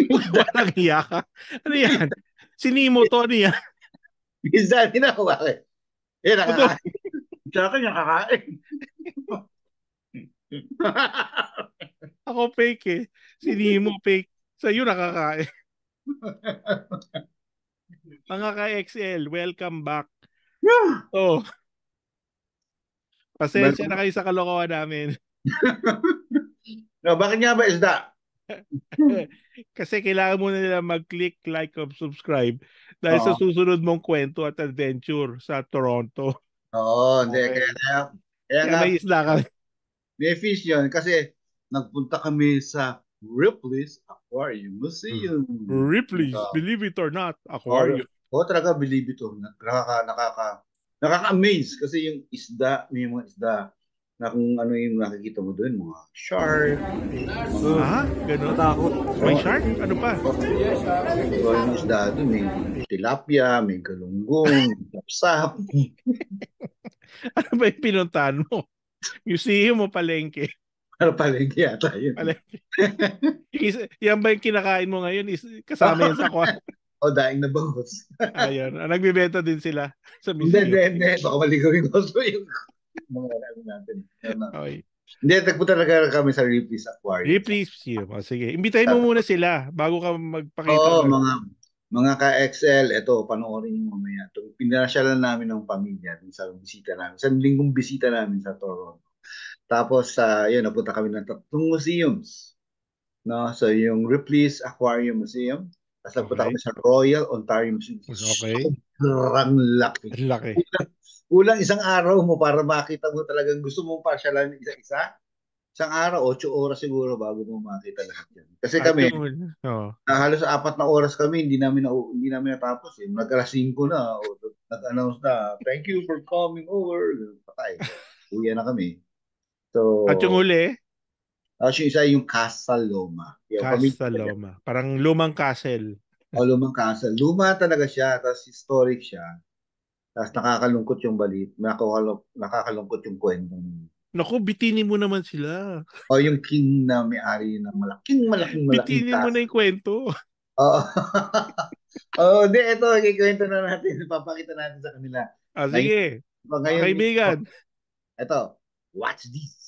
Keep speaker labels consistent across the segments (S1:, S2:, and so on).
S1: Walang hiya ka. Ano yan? Sinimo to, ano yan?
S2: Minsan din ako, bakit? Eh,
S1: Ito,
S2: nakakain. Sa akin, nakakain.
S1: ako fake eh. Sinimo fake. Sa'yo nakakain. Mga ka-XL, welcome back. Oh, pasensya na kayo sa kalokohan namin.
S2: No, bakit nga ba isda?
S1: Kasi kailangan mo na nila mag-click, like, or subscribe dahil sa
S2: Oo.
S1: susunod mong kwento at adventure sa Toronto.
S2: Oo, hindi.
S1: Okay.
S2: Kaya
S1: Kaya
S2: nga,
S1: may isla ka.
S2: may fish yun kasi nagpunta kami sa Ripley's Aquarium Museum.
S1: Ripley's, believe it or not, aquarium.
S2: Oo, talaga, believe it or not. Nakaka-amaze kasi yung isda, may mga isda na kung ano yung nakikita mo doon, mga shark.
S1: Ha? Ganun? Takot. May shark? Ano pa?
S2: So, yung isda doon, may tilapia, may galunggong, sapsap.
S1: Ano ba yung pinuntahan mo? Museum o palengke?
S2: Ano palengke yata yun?
S1: Palengke. Yan ba yung kinakain mo ngayon? Kasama yan sa aquarium?
S2: O, daing na bangus.
S1: Ayun. Nagbibenta din sila sa
S2: Hindi.
S1: museum.
S2: Baka maligawin ko yung mga ano natin.
S1: Okay.
S2: Hindi, tagpo talaga kami sa Ripley's Aquarium.
S1: Ripley's Museum. Sige. Imbitahin mo muna sila bago ka magpakita.
S2: Oo, mga ka-XL, eto, panoorin nyo mamaya. Pinasyalan namin ng pamilya sa bisita namin. Sa linggong bisita namin sa Toronto. Tapos, yun, napunta kami ng 3 museums. No? So, yung Ripley's Aquarium Museum. Tapos napunta kami sa Royal Ontario Museum.
S1: Okay.
S2: Sobrang laki.
S1: Laki.
S2: Kulang isang araw mo para makita mo talagang gusto mong pasyalan isa-isa. Isang araw, 8 oras siguro bago mo makita lahat yan. Kasi kami, halos 4 na oras kami, hindi namin natapos. Nag-alas 5 na, nag-announce na, thank you for coming over. Patay. Uwi na kami. So,
S1: at yung huli?
S2: Yung isa yung Casa Loma.
S1: Casa Loma. Parang lumang castle.
S2: Lumang castle. Luma talaga siya, tapos historic siya. Tapos nakakalungkot yung balit, nakakalungkot yung kwento.
S1: Naku, bitinin mo naman sila.
S2: Yung king na may-ari ng malaking
S1: bitinin mo na yung kwento.
S2: Di, ito, ikikwento na natin. Papakita natin sa kanila.
S1: Sige. Mga kaibigan.
S2: Ito, watch this.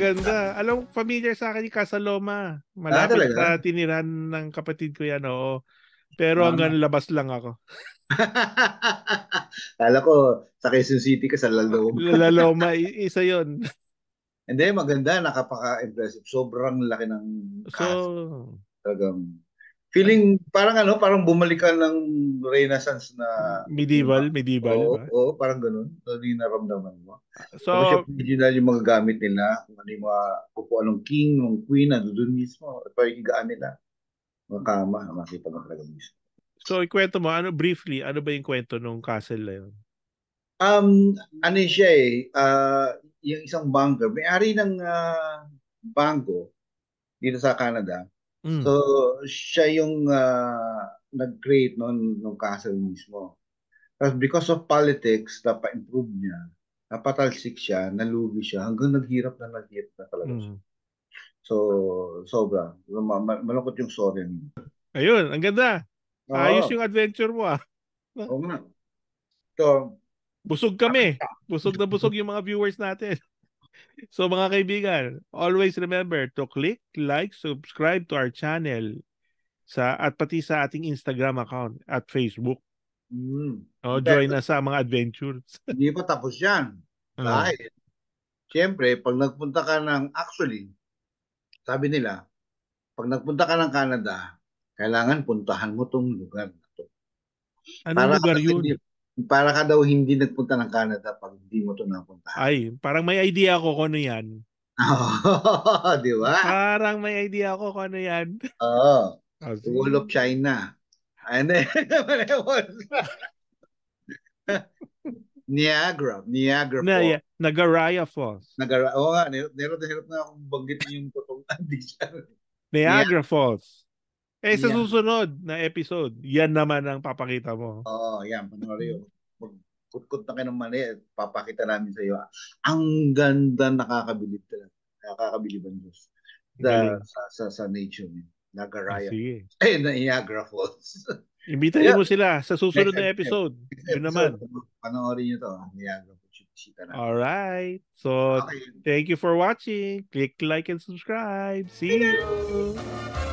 S1: ganda. Alam, familiar sa akin yung Casa Loma. Malapit sa tiniran ng kapatid ko yan, oo. Pero hanggang labas lang ako.
S2: Kala ko, sa Quezon City ka sa Laloma.
S1: Laloma, isa yon.
S2: Hindi, maganda, nakapaka-impressive. Sobrang laki ng casa. Talagang Feeling parang bumalik ka ng Renaissance na
S1: medieval,
S2: Oo,
S1: ba?
S2: parang ganun. So, hindi naramdaman mo. Tapos yung
S1: So,
S2: original yung mga gamit nila, kung ano yung mga, kung anong king, anong queen, doon mismo. At parang higaan nila. Mga kama, makita mo talaga mismo.
S1: so ikwento mo, briefly, ano ba yung kwento nung castle na yun?
S2: Ano siya yung isang banker, may-ari ng bangko dito sa Canada.
S1: Mm.
S2: So, siya yung nag-create nung castle mismo. Tapos because of politics, napa-improve niya, napatalsik siya, nalugi siya, hanggang naghirap na talaga siya.
S1: Mm.
S2: So, sobra. Malungkot yung story niya.
S1: Ayun, ang ganda. Ayos
S2: Oo,
S1: yung adventure mo ah.
S2: oo nga. So,
S1: Busog kami. Busog na busog yung mga viewers natin. So mga kaibigan, always remember to click, like, subscribe to our channel at pati sa ating Instagram account at Facebook. Join
S2: hindi,
S1: na sa mga adventures.
S2: hindi pa tapos yan.
S1: Oh.
S2: Dahil, siyempre, pag nagpunta ka actually, sabi nila, pag nagpunta ka ng Canada, kailangan puntahan mo tong lugar na to.
S1: Anong
S2: Para ka
S1: lugar
S2: daw hindi,
S1: yun?
S2: para ka daw hindi nagpunta ng Canada pag hindi mo to napuntahan.
S1: Ay, parang may idea ako kung ano yan.
S2: Oh, di ba?
S1: Parang may idea ako kung ano yan.
S2: Oo. Wall of
S1: Sige.
S2: China. And then,
S1: Niagara Falls.
S2: Oo nga, hirap na akong banggitin yung totoong addiction.
S1: Niagara Falls. Sa
S2: Nia,
S1: susunod na episode, yan naman ang papakita mo.
S2: yan, panoorin yun. Magkutkot na kayo ng mali, papakita namin sa iyo. Ang ganda, nakakabilib talaga. Nakakabilib ang Diyos.
S1: Galing.
S2: Sa nature niya. Nagaraya.
S1: Sige.
S2: Niagara Falls.
S1: Imbitahin mo sila sa susunod na episode. Yun naman.
S2: Panoorin nyo to. Niagara Falls.
S1: Alright. So,
S2: Okay.
S1: thank you for watching. Click like and subscribe. See you.